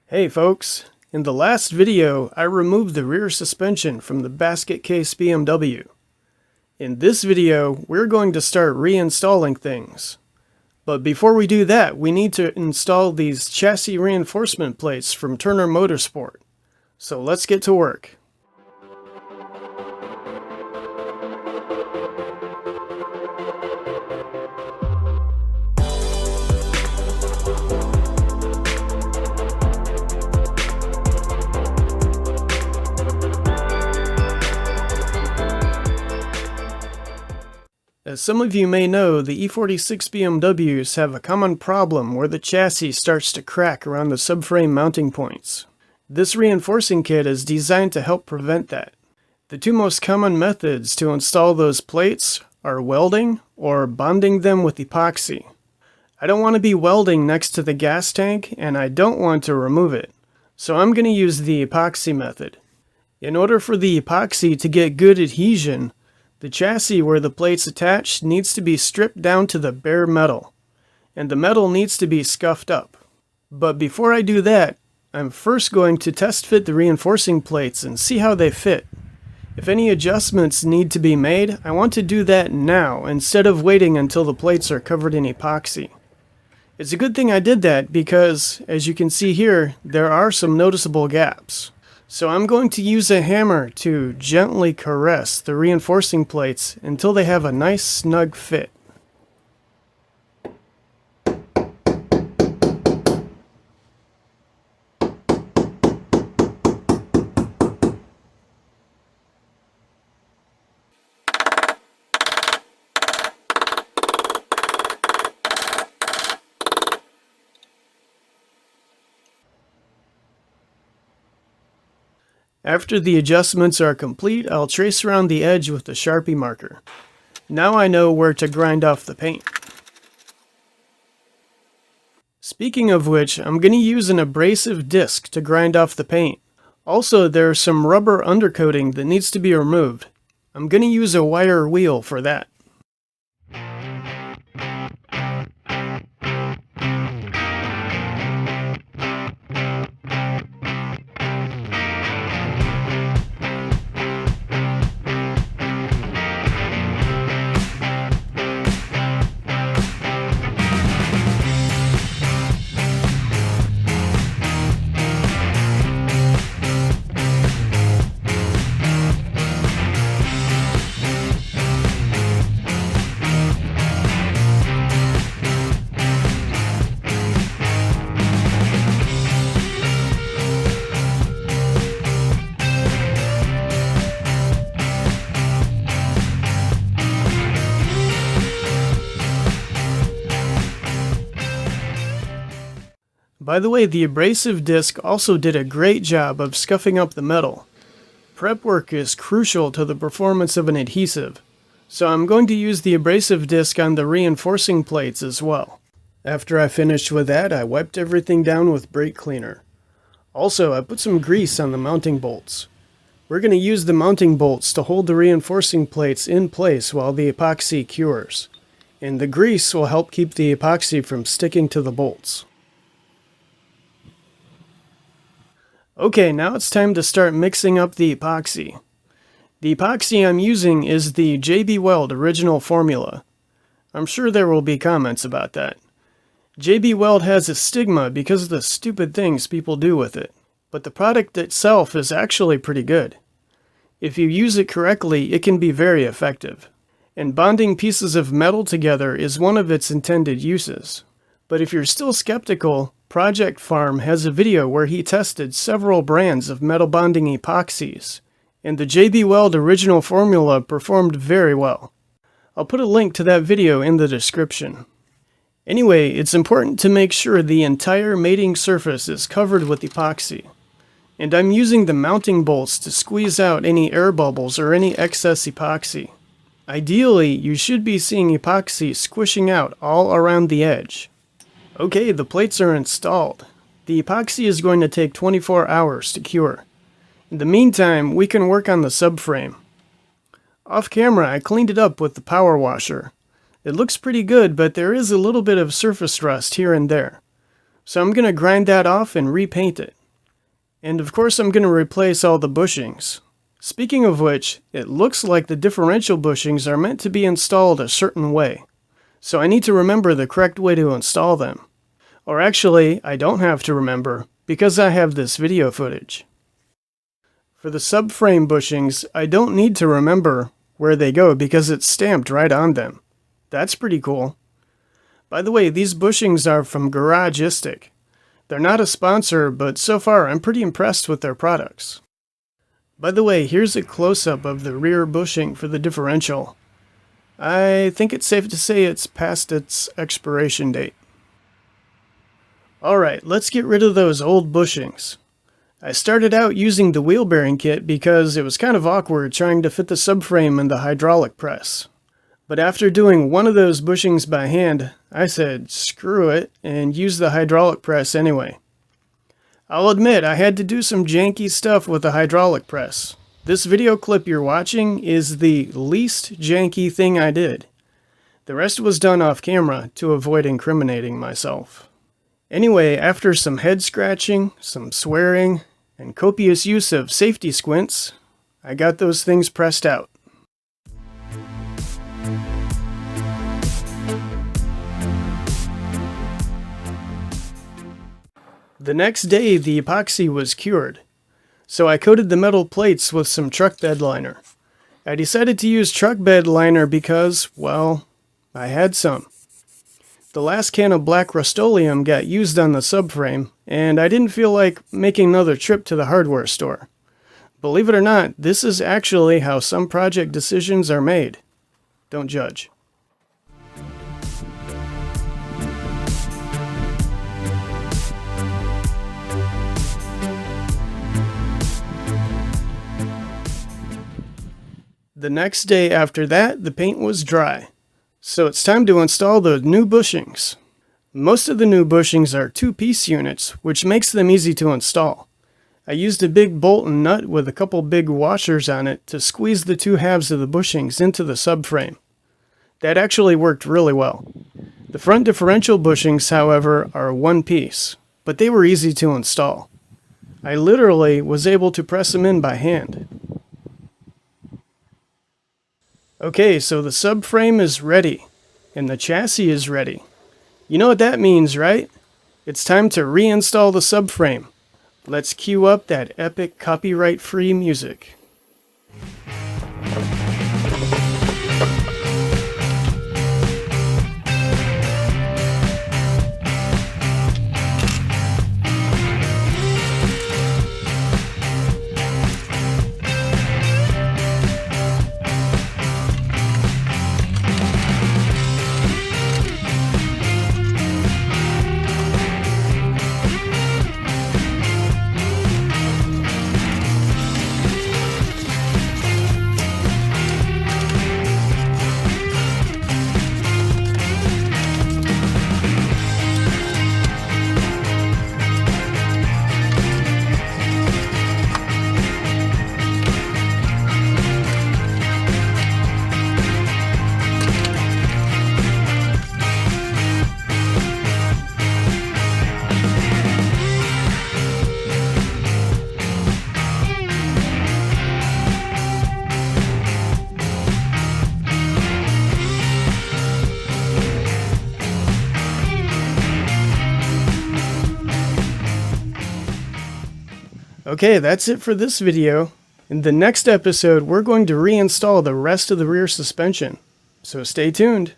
Hey folks, in the last video I removed the rear suspension from the basket case BMW. In this video we're going to start reinstalling things. But before we do that we need to install these chassis reinforcement plates from Turner Motorsport. So let's get to work. As some of you may know, the E46 BMWs have a common problem where the chassis starts to crack around the subframe mounting points. This reinforcing kit is designed to help prevent that. The two most common methods to install those plates are welding or bonding them with epoxy. I don't want to be welding next to the gas tank and I don't want to remove it, so I'm going to use the epoxy method. In order for the epoxy to get good adhesion, the chassis where the plates attach needs to be stripped down to the bare metal, and the metal needs to be scuffed up. But before I do that, I'm first going to test fit the reinforcing plates and see how they fit. If any adjustments need to be made, I want to do that now instead of waiting until the plates are covered in epoxy. It's a good thing I did that because, as you can see here, there are some noticeable gaps. So I'm going to use a hammer to gently caress the reinforcing plates until they have a nice snug fit. After the adjustments are complete, I'll trace around the edge with the Sharpie marker. Now I know where to grind off the paint. Speaking of which, I'm going to use an abrasive disc to grind off the paint. Also, there's some rubber undercoating that needs to be removed. I'm going to use a wire wheel for that. By the way, the abrasive disc also did a great job of scuffing up the metal. Prep work is crucial to the performance of an adhesive, so I'm going to use the abrasive disc on the reinforcing plates as well. After I finished with that, I wiped everything down with brake cleaner. Also, I put some grease on the mounting bolts. We're going to use the mounting bolts to hold the reinforcing plates in place while the epoxy cures, and the grease will help keep the epoxy from sticking to the bolts. Okay, now it's time to start mixing up the epoxy. The epoxy I'm using is the JB Weld original formula. I'm sure there will be comments about that. JB Weld has a stigma because of the stupid things people do with it, but the product itself is actually pretty good. If you use it correctly, it can be very effective. And bonding pieces of metal together is one of its intended uses. But if you're still skeptical, Project Farm has a video where he tested several brands of metal bonding epoxies, and the JB Weld original formula performed very well. I'll put a link to that video in the description. Anyway, it's important to make sure the entire mating surface is covered with epoxy, and I'm using the mounting bolts to squeeze out any air bubbles or any excess epoxy. Ideally, you should be seeing epoxy squishing out all around the edge. Okay, the plates are installed. The epoxy is going to take 24 hours to cure. In the meantime, we can work on the subframe. Off camera, I cleaned it up with the power washer. It looks pretty good, but there is a little bit of surface rust here and there. So I'm going to grind that off and repaint it. And of course I'm going to replace all the bushings. Speaking of which, it looks like the differential bushings are meant to be installed a certain way. So I need to remember the correct way to install them. Or actually, I don't have to remember, because I have this video footage. For the subframe bushings, I don't need to remember where they go because it's stamped right on them. That's pretty cool. By the way, these bushings are from Garageistic. They're not a sponsor, but so far I'm pretty impressed with their products. By the way, here's a close-up of the rear bushing for the differential. I think it's safe to say it's past its expiration date. Alright, let's get rid of those old bushings. I started out using the wheel bearing kit because it was kind of awkward trying to fit the subframe in the hydraulic press. But after doing one of those bushings by hand, I said screw it and used the hydraulic press anyway. I'll admit I had to do some janky stuff with the hydraulic press. This video clip you're watching is the least janky thing I did. The rest was done off camera to avoid incriminating myself. Anyway, after some head scratching, some swearing, and copious use of safety squints, I got those things pressed out. The next day, the epoxy was cured, so I coated the metal plates with some truck bed liner. I decided to use truck bed liner because, well, I had some. The last can of black Rust-Oleum got used on the subframe, and I didn't feel like making another trip to the hardware store. Believe it or not, this is actually how some project decisions are made. Don't judge. The next day after that, the paint was dry. So it's time to install the new bushings. Most of the new bushings are 2-piece units, which makes them easy to install. I used a big bolt and nut with a couple big washers on it to squeeze the two halves of the bushings into the subframe. That actually worked really well. The front differential bushings, however, are 1-piece, but they were easy to install. I literally was able to press them in by hand. Okay, so the subframe is ready, and the chassis is ready. You know what that means, right? It's time to reinstall the subframe. Let's cue up that epic copyright-free music. Okay, that's it for this video. In the next episode, we're going to reinstall the rest of the rear suspension. So stay tuned.